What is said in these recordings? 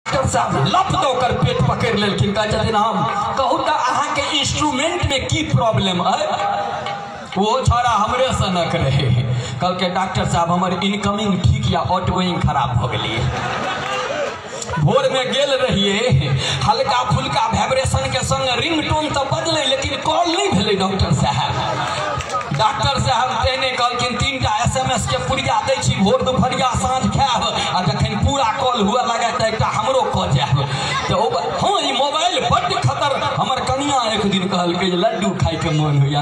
Doctor साहब लप दो कर पेट पकड़ लेकिन कहते हम कहू तो अहाँ के इंस्ट्रूमेंट में की प्रॉब्लम है। वो छोड़ा हमरे सनक रहे कल के डॉक्टर साहब हमारे इनकमिंग ठीक या आउटगोइंग खराब हो गई। भोर में गेल रहिए हल्का फुल्का वाइब्रेशन के संग रिंगटोन तो बदले लेकिन कॉल नहीं भेले डॉक्टर साहब। डॉक्टर साहब तेने कहलखिन 3टा SMS के पुरिया दै छी भोर दुपहरिया साँझ खाएब आ जखन पूरा कॉल हुआ लगे तो एक हमरो कह जाएब। तो हाँ ये मोबाइल बड्ड खतर। हमर कनिया एक दिन कहलकै लड्डू खाई के मन होइया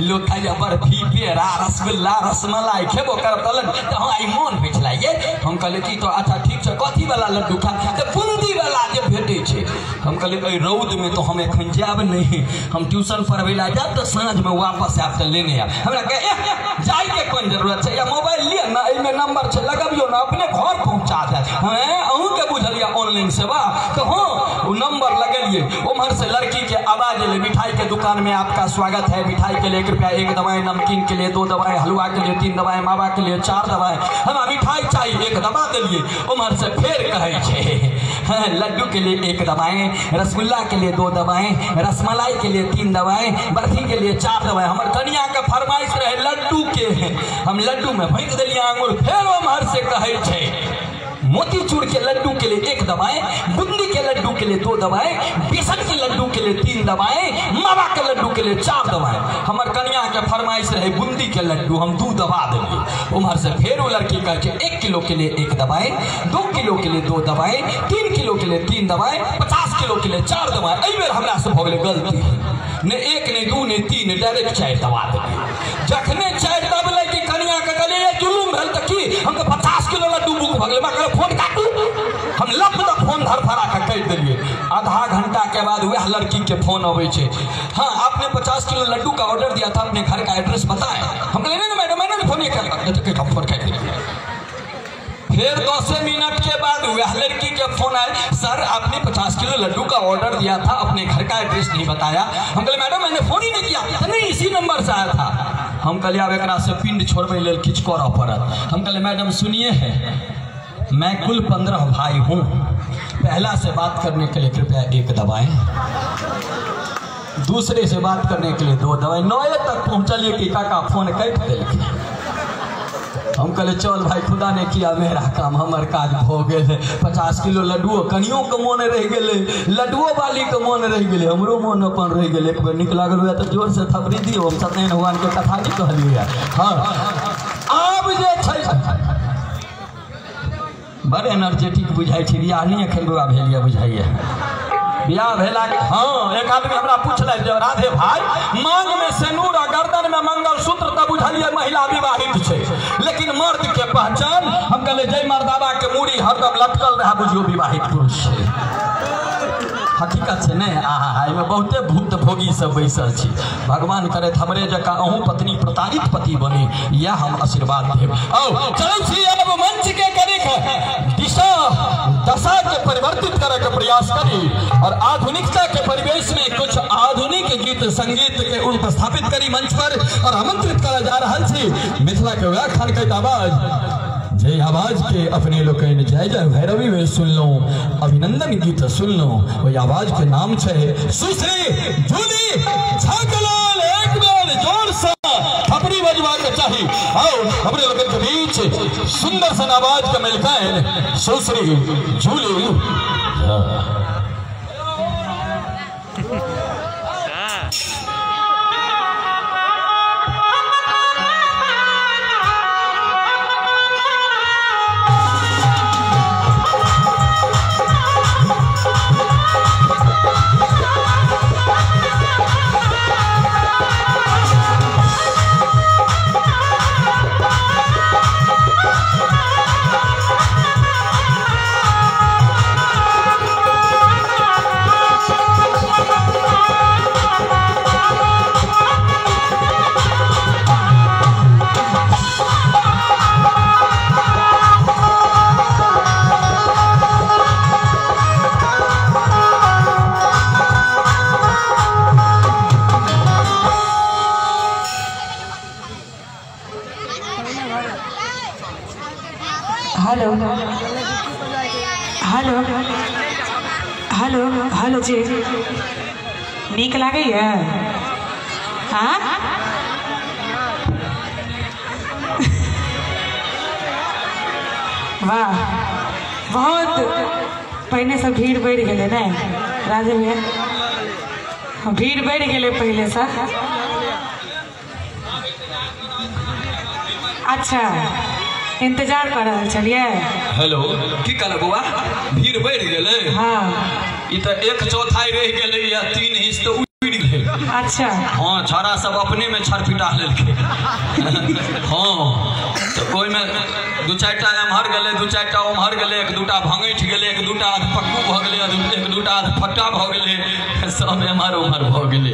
लोग खाइया बर्फी पेड़ा रसगुल्ला रसमलाई खेबो करब तो हाँ ई मन होइ छला ये। हम कहलिए कि तो अच्छा ठीक है कथी वाला लड्डू खा तो बूंदी वाला जे भेटे छे। हम कहलिए रौद में तो हम एखन जाब नहीं हम ट्यूशन पढ़बै ला जाब तो साँझ में वापस आब तो लेने हमरा जाए के कौन जरूरत है या मोबाइल लिया ना इनमें नंबर है लगबियो ना अपने घर पहुंचा दे अहूँ के बुझलिए ऑनलाइन सेवा तो हाँ वो नंबर लगेलिए उम्र से लड़की के आवाज ले मिठाई के दुकान में आपका स्वागत है मिठाई के लिए कृपया 1 दवाएं नमकीन के लिए 2 दवाएं हलवा के लिए 3 दवाएं मावा के लिए 4 दवाएं हमें मिठाई चाहिए 1 दवा दिलिए उम्र से फिर कहे लड्डू के लिए 1 दवाएं रसगुल्ला के लिए 2 दवाएं रसमलाई के लिए 3 दवाएं बर्फी के लिए 4 दवाएं। हमारे कन्या का फरमाइश रहे लड्डू के हम लड्डू में भैंक दिलिए आंगुर फिर उम्र से कहे मोतीचूर के लड्डू के लिए 1 दवाएं बूंदी के लड्डू के लिए 2 दवाएं बेसन के लड्डू के लिए 3 दवाएं मावा के लड्डू के लिए 4 दवाएं। हमार कन्या के फरमाइश रहे बूंदी के लड्डू हम 2 दवा देंगे। उम्र से फिर वो लड़की कहे 1 किलो के लिए 1 दवाएं 2 किलो के लिए 2 दवाएं 3 किलो के लिए 3 दवाएं 50 किलो के लिए 4 दवाएं। एहि बेर हमरा से हो गई गलती ने 1 ने 2 ने 3 डायरेक्ट 4 दवा देंगे। जखने 4 दबले कि कन्या के गले जुलूम भेल त की हमके 50 किलो लड्डू बुक भ गेल फोन काटू हम लब तक फोन धरफड़ा के कह दिलिए। आधा घंटा के बाद वह लड़की के फोन अवे छे हाँ आपने 50 किलो लड्डू का ऑर्डर दिया था अपने घर का एड्रेस बताएं। हम कहले नहीं मैडम मैंने फोन नहीं किया फोन कर दिया। फिर 10 मिनट के बाद वह लड़की के फोन आए सर आपने 50 किलो लड्डू का ऑर्डर दिया था अपने घर का एड्रेस नहीं बताया। हम कहले मैडम मैंने फोन ही नहीं किया नहीं इसी नंबर से आया था। हम कहलिए अब एक से पिंड छोड़बे लेल किछ करऽ पड़त। हम कहले मैडम सुनिए है मैं कुल 15 भाई हूँ पहला से बात करने के लिए कृपया 1 दवाएं दूसरे से बात करने के लिए 2 दवाएं 9 तक पहुँचलिए कि काका फोन काट दिल। हम कहले चल भाई खुदा ने किया मेरा काम हमार काज हो गए। 50 किलो लड्डुओ कनियों के मन रह गए लड्डुओ वाली के मन रह गए हमरो मन अपन रह गए। एक बेर निक लागल हुआ तो जोर से थपड़ी दियो हम सत्यनारायण भगवान के कथा नहीं कहलिए। हाँ आब जे बड़े एनर्जेटिक बुझाई थी बियाह नहीं एखन बुआ भेलिए बुझाइए बियाह भेला। हाँ एक आदमी हमरा पूछल राधे भाई मांग में सिंदूर और गर्दन में मंगलसूत्र तब बुझलिए महिला विवाहित छे लेकिन मर्द के पहचान हम कहले जय मर्दावा के मूड़ी हरदम लटकल रहा बुझियो विवाहित पुरुष छे। हकीकत से नहीं में बहुते भूत भोगी सब बैसल छी भगवान करे हमरे जका अहूँ पत्नी प्रताड़ित पति बने या हम आशीर्वाद देव। चल छी अब मंच के करे दिशा दशा के परिवर्तित करे के प्रयास करी और आधुनिकता के परिवेश में कुछ आधुनिक गीत संगीत के उपस्थापित करी मंच पर और आमंत्रित करा जा रहा छी मिथिला के व्याख्यान के आवाज जय आवाज के अपने लोग जय जय भैरवी में सुन लो अभिनंदन गीत सुन लो वही आवाज के नाम छे सुश्री जूली झाकलाल। एक बार जोर से थपड़ी बजवा के चाहिए और अपने लोग के बीच सुंदर सन आवाज के मिलकर सुश्री जूली हेलो हेलो जी, नीक लागैया? हाँ वाह, बहुत पहले से भीड़ बढ़ गए ना राजे भैया, भीड़ बढ़ गए पहले से। अच्छा इंतजार कर रहे चलिए। हेलो की कहल बउआ, भीड़ बढ़ गए? हाँ ये तो 1/4 रह गए या 3 हिस्स तो उड़ गए। अच्छा हाँ छौड़ा सब अपने में छरपिटा लेलके। हाँ तो कोई में 2-4टा एम्हर गए, 2-4टा उम्हर गए, 1-2टा भंगैठ गए, 1-2टा अधपक्कू भ गए, 1-2टा अधफट्टा भ गए, सब एम्हर उम्हर भ गए।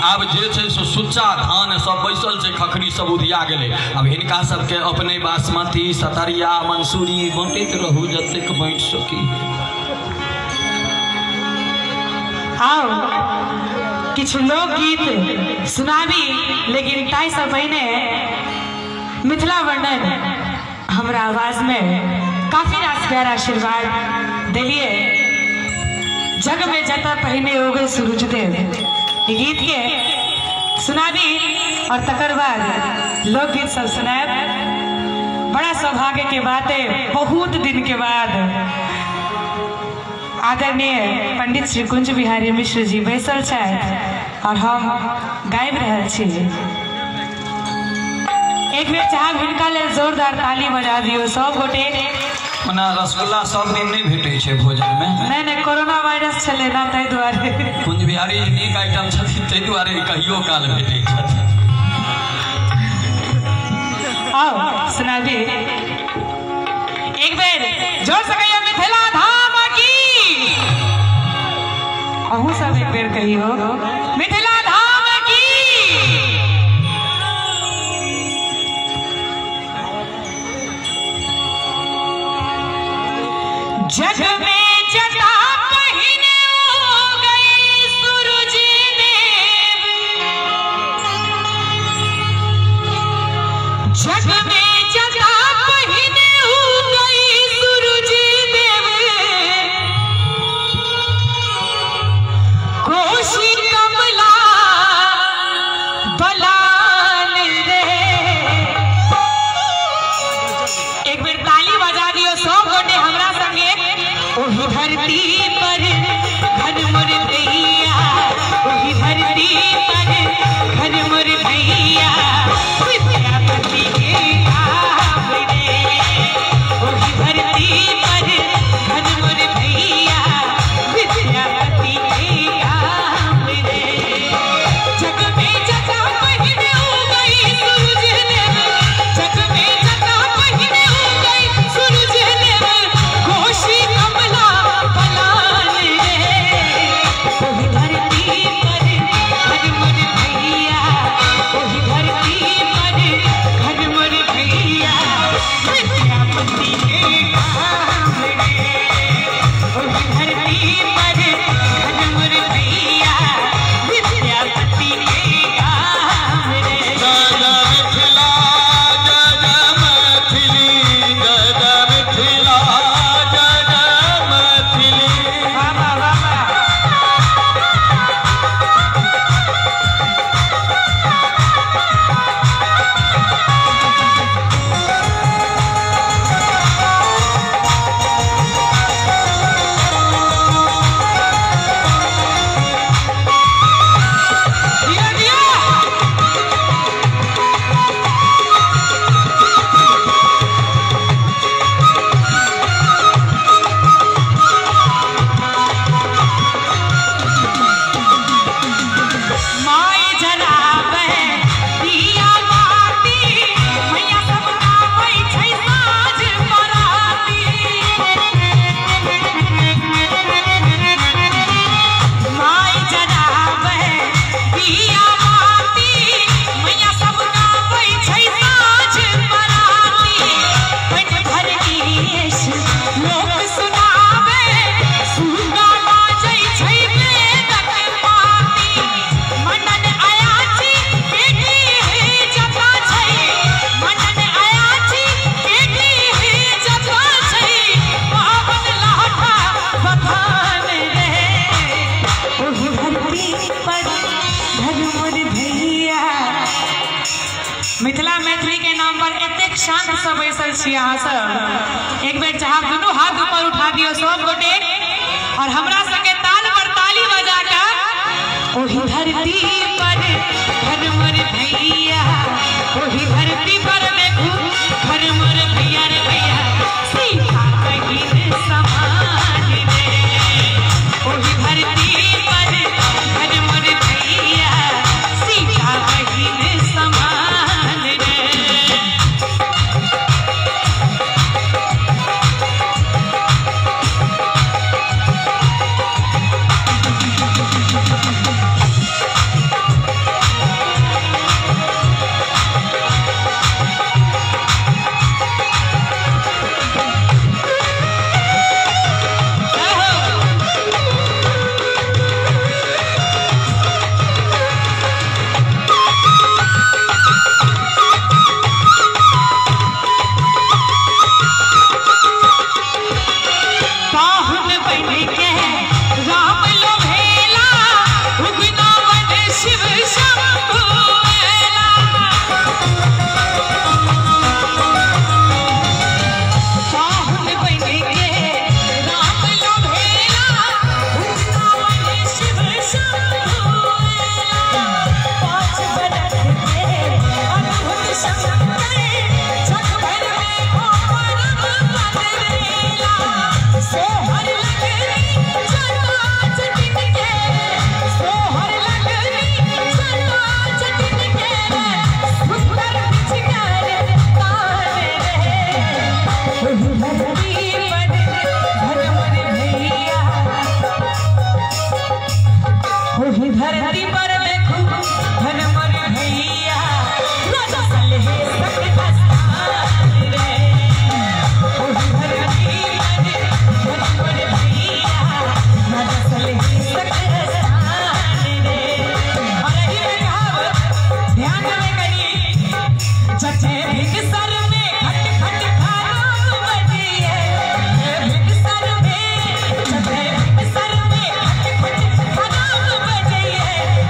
आब जे छै से सुच्चा धान सब बैसल छै, खखरी सब उधिया गेलै। अब हिनका सबके अपने बासमती सतरिया मंसूरी बाँटैत रहू जतेक बाँटि सकी। आओ किछु लोकगीत सुनाबी, लेकिन ताई से पहिने मिथिला वर्णन हमरा आवाज में काफी रास प्यार आशीर्वाद दिलिए। जग में जता पहिने हो गए सूरज देव, गीत के सुनाबी और तकर बाद लोकगीत सब सुनाब। बड़ा सौभाग्य के बात है, बहुत दिन के बाद आदरणीय पंडित श्री कुंज बिहारी मिश्र जी बैसल छथि और हम गाबि रहल छी। एक बेर चाहब हिनका लेल जोरदार ताली बजा दियो सब गोटे। मना रसगुल्ला सब दिन नहीं भेटे छे भोजन में। नहीं कोरोना वायरस चले ना ताहि दुआरे। कुंज बिहारी जी नीक आइटम छथिन ताहि दुआरे कहियो काल भेटे छथिन। आओ सुना दी एक बेर जोर से कहियो मिथिला धाम की। अहू सब एक बेर कहियो मिथिला धाम की। जग में जटा पहिने हो गए सूरज देव, जग में जटा पहिने हो गई सूरज देव, कोशी कमला बलान रे। एक बेर ताली बजा दियो सब गोटे हमरा संगे। ओही धरती पर घर मोर भैया, ओही धरती पर घर मोर भैया, विद्यापति के नाम रे। ओही धरती पर घर मोर भैया, विद्यापति के नाम रे। जग में जटा पहिने हो गई सूरज देव, जग में जटा पहिने हो गई सूरज देव, कोशी कमला बलान शांत सब बैसल छी अहाँ सब। एक बेर चाहब दुनू हाथ ऊपर उठा दियो सब गोटे और हमरा संगे ताल पर ताली बजा के ओही धरती पर घर मोर भैया, ओही धरती पर देखू घर मोर भैया रे भैया, सीता बहिन समान रे। ओही धरती पर घर मोर भैया, सीता बहिन समान रे। धरती पर देखो घर मोर भैया, राजा सलहे सख स्थान रे। ओही धरती पर घर मोर भैया, राजा सलहे सख स्थान रे। और यही में कहावत ध्यान में करी, जचे भिख सर में खट खट खाना बजिए, भिख सर में जचे भिख सर में खट खट खाना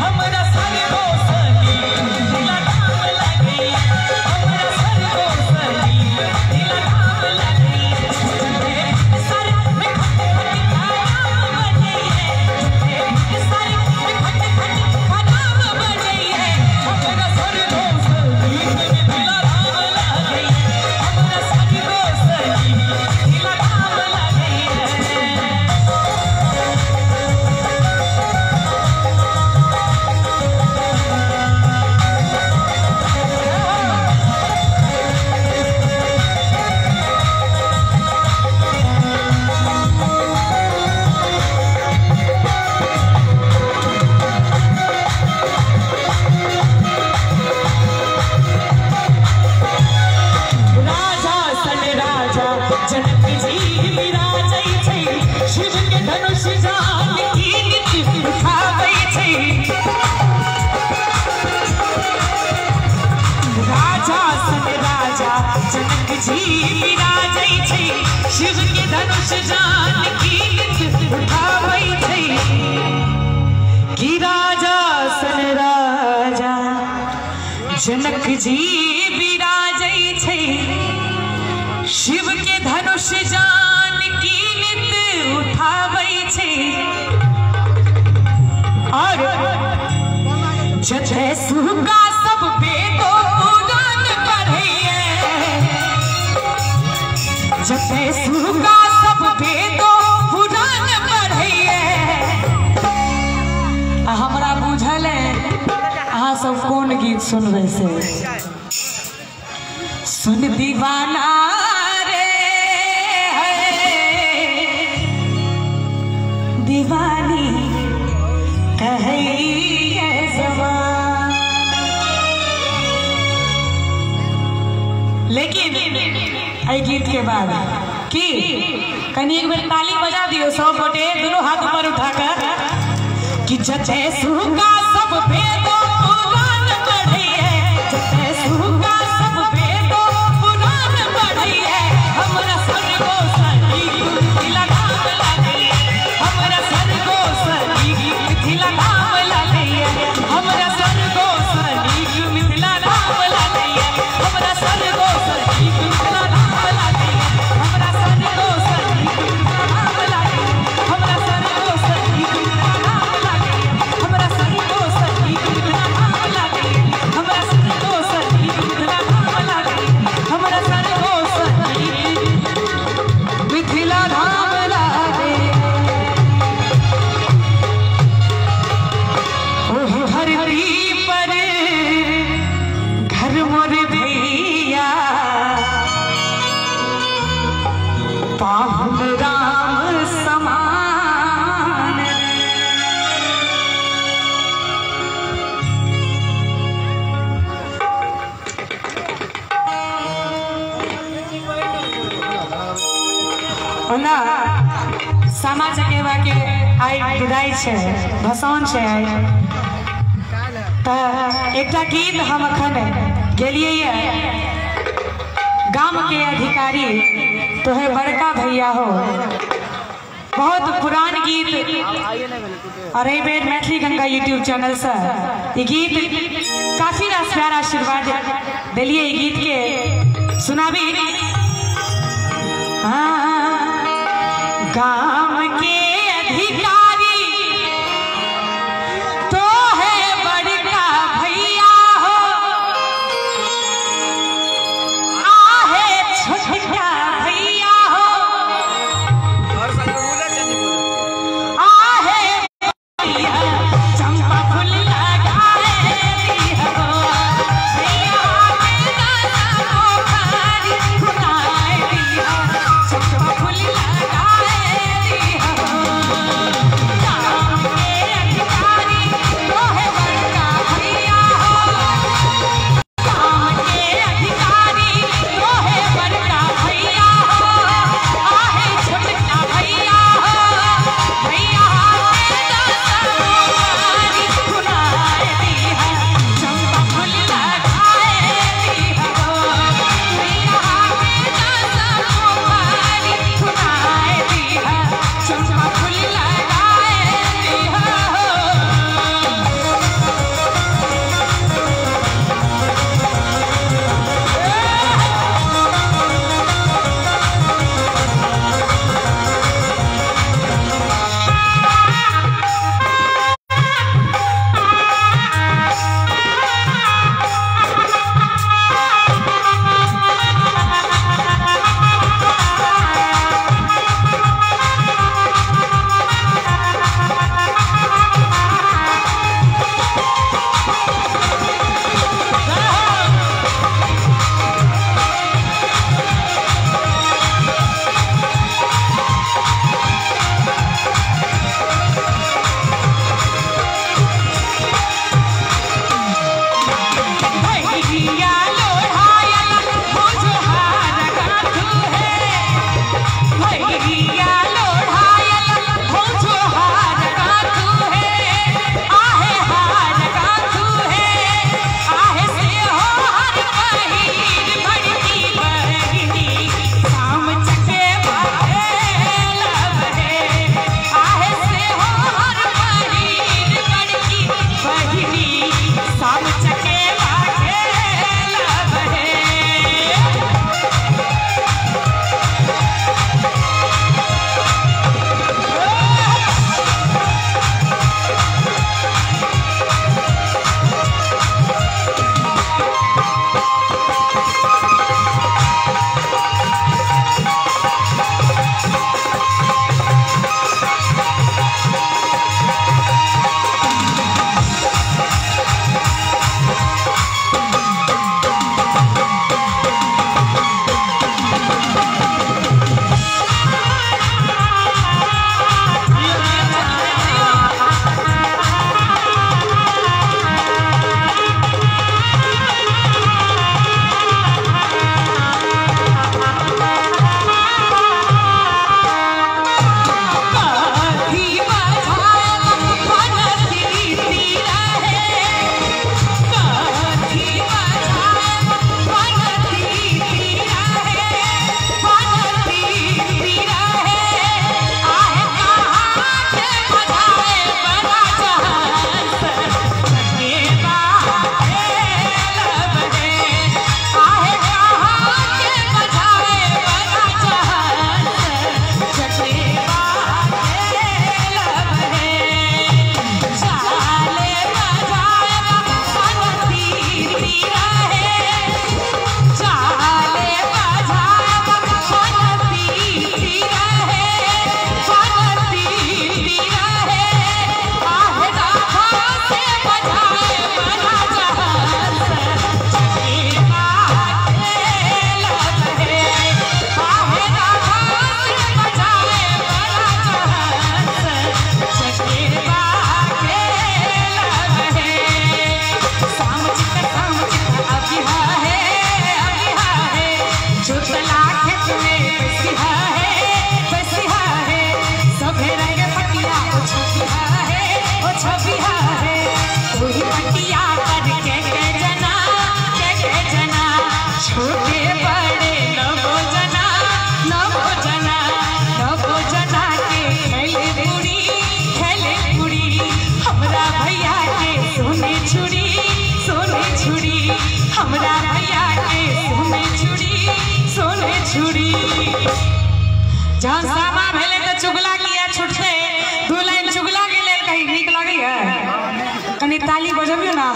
हमरा सर को सली दिला धाम लगी, हमरा सर को सली दिला धाम लगी। सर में खट खट खाना बजिए, सर में खट खट खाना बजिए, हमरा सर को सली दिला धाम लगी, हमरा सर को सली दिला धाम लगी। जनक जी विराजै छै, शिव के धनुष जान की उठाबै छै। राजा सन राजा जनक जी विराजै छै, शिव के धनुष जान की उठाबै छै। कि राजा सन राजा जनक जी विराजै छै, शिव के धनुष जान की नित उठाबै छै। और जते सुगा सब वेदो पुराण पढ़ैए, जते सुगा सब वेदो पुराण पढ़ैए। हमरा बुझल है अहाँ सब कोन गीत सुनबै से। सुन दीवाना दीवानी कहिए ज़बान। लेकिन ऐ गीत के बाद की कनी एक बेर ताली बजा दियो सब गोटे, दोनों हाथ ऊपर उठाकर। कि जचे सुगा सब वेदो पुराण पढ़िए, जचे सुगा सब वेदो पुराण पढ़िए, हमरा सर को सली दिला धाम लगी, हमरा सर को सली दिला धाम लगी, हमरा सर को सली दिला धाम लगी, हमरा सर को सली सामा चकेवा के आई विदाई छे भसान छे आई त एकटा गीत हम अखन गेलिए गांव के अधिकारी तोहे बड़का भैया हो बहुत पुरान गीत और एक बेर मैथिली गंगा यूट्यूब चैनल से ये गीत काफी प्यारा आशीर्वाद दिलिए ये गीत के सुनाबी। गांव के अधिकारी तो है बड़का भैया हो आहे छोटा भैया हो आहे भैया चंपा फूल लगाए दिया भैया फुलाए दिया चंपा फूल लगाए दिया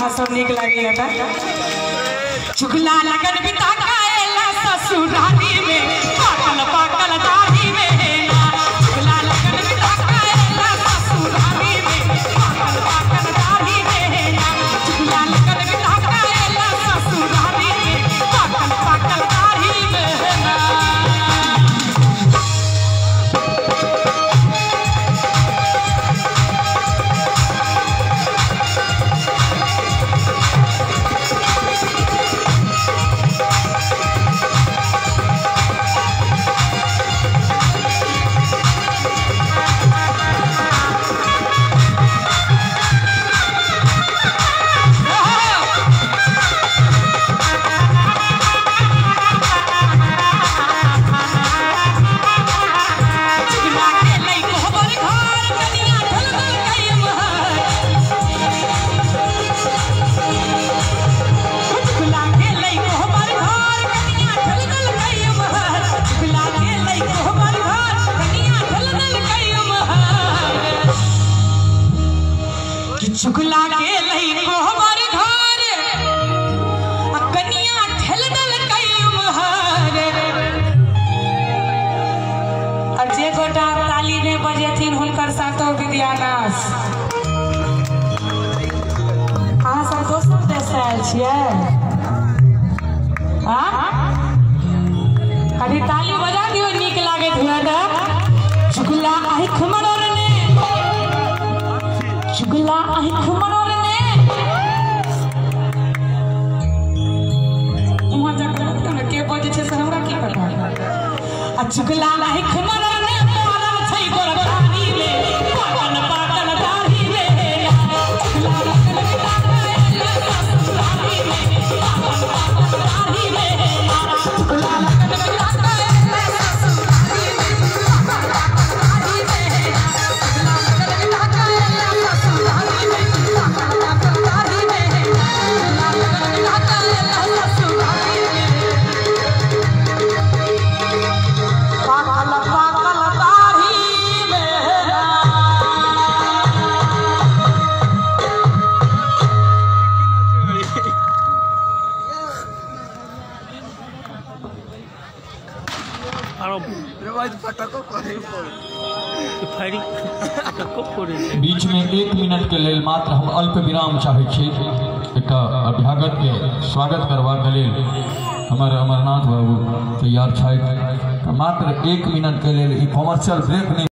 गाना सब निक लगी था। चुगला लगन बिता काएला ससुराली में पाकल पाकल दाढ़ी में ना। चुगला लगन बिता काएला ससुराली में पाकल पाकल दाढ़ी में ना। चुगला लगन बिता काएला ससुराली में पाकल पाकल दाढ़ी में ना। चुगला के लई कोहबर घर कनिया ठेल दल कयम हर। और जे गोटा ताली में बजेथिन हुनकर सातो विद्यानाश। अहाँ सब दोसर देश से आयल छियै? कभी ताली बजा दियो, नीक लागत हुए। चुगला आँख मरोड़ने, चुगला आँख मरोड़ने, वहाँ जाकर के बजे छे से हमरा की पता। आ चुगला आँख मरोड़ने पारल छै गोरबारी में पाकल पाकल दाढ़ी में। चुगला लगन बिता काएला ससुराली में पाकल पाकल दाढ़ी में। चुगला लगन बिता काएला ससुराली में पाकल पाकल दाढ़ी में। चुगला लगन बिता काएला ससुराली में पाकल पाकल दाढ़ी में। चुगला लगन बिता काएला ससुराली में पाकल पाकल दाढ़ी में। बीच में 1 मिनट के लेल मात्र हम अल्प विराम चाहे छी। एक अभ्यागत के स्वागत करवा के लेल हमारे अमरनाथ बाबू तैयार छथि। मात्र 1 मिनट के लेल ई कमर्शियल ब्रेक नहीं।